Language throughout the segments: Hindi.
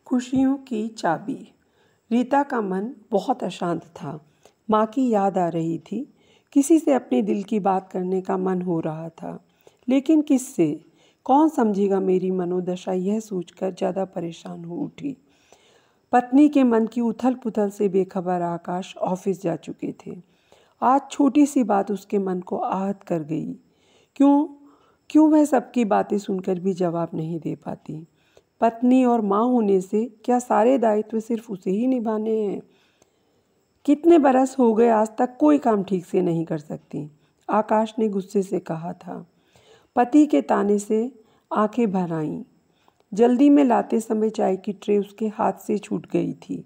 खुशियों की चाबी। रीता का मन बहुत अशांत था। माँ की याद आ रही थी। किसी से अपने दिल की बात करने का मन हो रहा था, लेकिन किससे? कौन समझेगा मेरी मनोदशा, यह सोचकर ज़्यादा परेशान हो उठी। पत्नी के मन की उथल पुथल से बेखबर आकाश ऑफिस जा चुके थे। आज छोटी सी बात उसके मन को आहत कर गई। क्यों क्यों वह सबकी बातें सुनकर भी जवाब नहीं दे पाती? पत्नी और माँ होने से क्या सारे दायित्व सिर्फ उसे ही निभाने हैं? कितने बरस हो गए, आज तक कोई काम ठीक से नहीं कर सकती, आकाश ने गुस्से से कहा था। पति के ताने से आंखें भर आईं। जल्दी में लाते समय चाय की ट्रे उसके हाथ से छूट गई थी।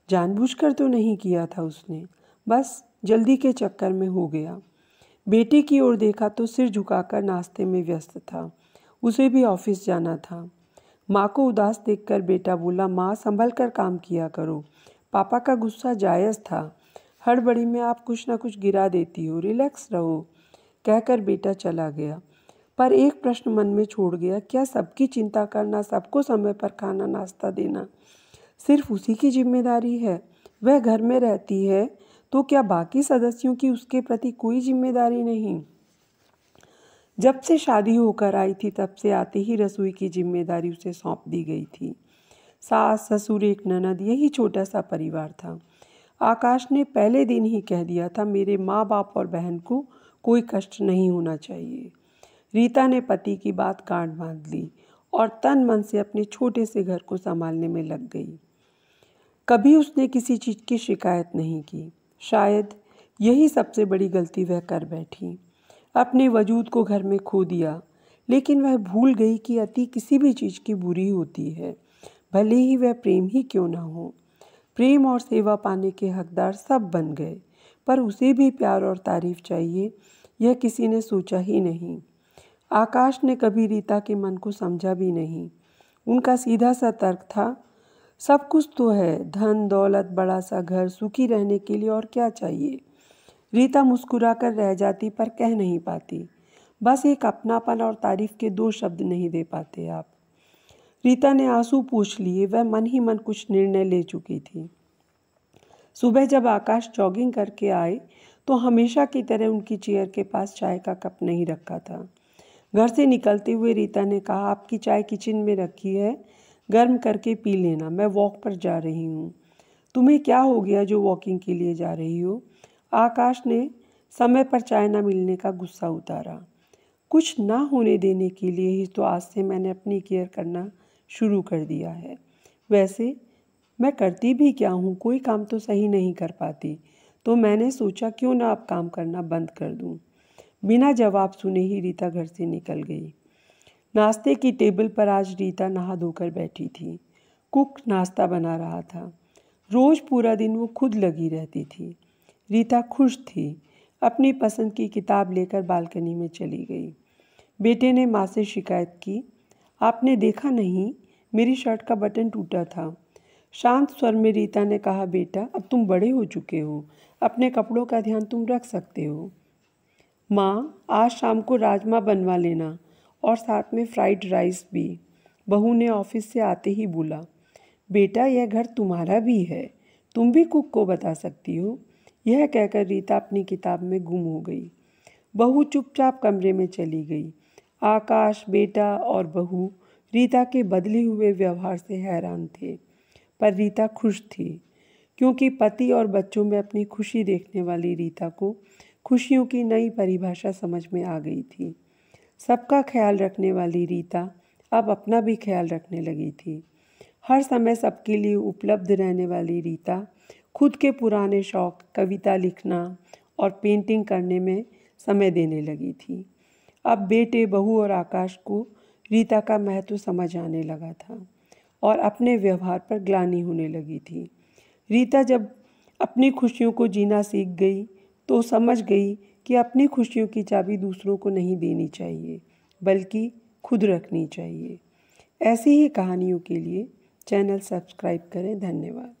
जानबूझकर तो नहीं किया था उसने, बस जल्दी के चक्कर में हो गया। बेटे की ओर देखा तो सिर झुकाकर नाश्ते में व्यस्त था। उसे भी ऑफिस जाना था। माँ को उदास देखकर बेटा बोला, माँ संभल कर काम किया करो। पापा का गुस्सा जायज़ था। हड़बड़ी में आप कुछ ना कुछ गिरा देती हो, रिलैक्स रहो, कहकर बेटा चला गया। पर एक प्रश्न मन में छोड़ गया, क्या सबकी चिंता करना, सबको समय पर खाना नाश्ता देना सिर्फ उसी की जिम्मेदारी है? वह घर में रहती है तो क्या बाकी सदस्यों की उसके प्रति कोई जिम्मेदारी नहीं? जब से शादी होकर आई थी तब से आते ही रसोई की जिम्मेदारी उसे सौंप दी गई थी। सास ससुर एक ननद, यही छोटा सा परिवार था। आकाश ने पहले दिन ही कह दिया था, मेरे माँ बाप और बहन को कोई कष्ट नहीं होना चाहिए। रीता ने पति की बात गांठ बांध ली और तन मन से अपने छोटे से घर को संभालने में लग गई। कभी उसने किसी चीज़ की शिकायत नहीं की। शायद यही सबसे बड़ी गलती वह कर बैठी। अपने वजूद को घर में खो दिया, लेकिन वह भूल गई कि अति किसी भी चीज़ की बुरी होती है, भले ही वह प्रेम ही क्यों ना हो। प्रेम और सेवा पाने के हकदार सब बन गए, पर उसे भी प्यार और तारीफ चाहिए, यह किसी ने सोचा ही नहीं। आकाश ने कभी रीता के मन को समझा भी नहीं। उनका सीधा सा तर्क था, सब कुछ तो है, धन दौलत, बड़ा सा घर, सुखी रहने के लिए और क्या चाहिए? रीता मुस्कुरा कर रह जाती, पर कह नहीं पाती। बस एक अपनापन और तारीफ के दो शब्द नहीं दे पाते आप। रीता ने आंसू पोंछ लिए। वह मन ही मन कुछ निर्णय ले चुकी थी। सुबह जब आकाश जॉगिंग करके आए तो हमेशा की तरह उनकी चेयर के पास चाय का कप नहीं रखा था। घर से निकलते हुए रीता ने कहा, आपकी चाय किचन में रखी है, गर्म करके पी लेना, मैं वॉक पर जा रही हूँ। तुम्हें क्या हो गया जो वॉकिंग के लिए जा रही हो? आकाश ने समय पर चाय न मिलने का गुस्सा उतारा। कुछ ना होने देने के लिए ही तो आज से मैंने अपनी केयर करना शुरू कर दिया है। वैसे मैं करती भी क्या हूँ, कोई काम तो सही नहीं कर पाती, तो मैंने सोचा क्यों ना अब काम करना बंद कर दूँ। बिना जवाब सुने ही रीता घर से निकल गई। नाश्ते की टेबल पर आज रीता नहा धोकर बैठी थी। कुक नाश्ता बना रहा था। रोज़ पूरा दिन वो खुद लगी रहती थी। रीता खुश थी। अपनी पसंद की किताब लेकर बालकनी में चली गई। बेटे ने माँ से शिकायत की, आपने देखा नहीं, मेरी शर्ट का बटन टूटा था। शांत स्वर में रीता ने कहा, बेटा अब तुम बड़े हो चुके हो, अपने कपड़ों का ध्यान तुम रख सकते हो। माँ आज शाम को राजमा बनवा लेना और साथ में फ्राइड राइस भी, बहू ने ऑफिस से आते ही बोला। बेटा यह घर तुम्हारा भी है, तुम भी कुक को बता सकती हो। यह कहकर रीता अपनी किताब में गुम हो गई। बहू चुपचाप कमरे में चली गई। आकाश, बेटा और बहू रीता के बदले हुए व्यवहार से हैरान थे, पर रीता खुश थी, क्योंकि पति और बच्चों में अपनी खुशी देखने वाली रीता को खुशियों की नई परिभाषा समझ में आ गई थी। सबका ख्याल रखने वाली रीता अब अपना भी ख्याल रखने लगी थी। हर समय सबके लिए उपलब्ध रहने वाली रीता खुद के पुराने शौक, कविता लिखना और पेंटिंग करने में समय देने लगी थी। अब बेटे, बहू और आकाश को रीता का महत्व समझ आने लगा था और अपने व्यवहार पर ग्लानि होने लगी थी। रीता जब अपनी खुशियों को जीना सीख गई तो समझ गई कि अपनी खुशियों की चाबी दूसरों को नहीं देनी चाहिए, बल्कि खुद रखनी चाहिए। ऐसी ही कहानियों के लिए चैनल सब्सक्राइब करें। धन्यवाद।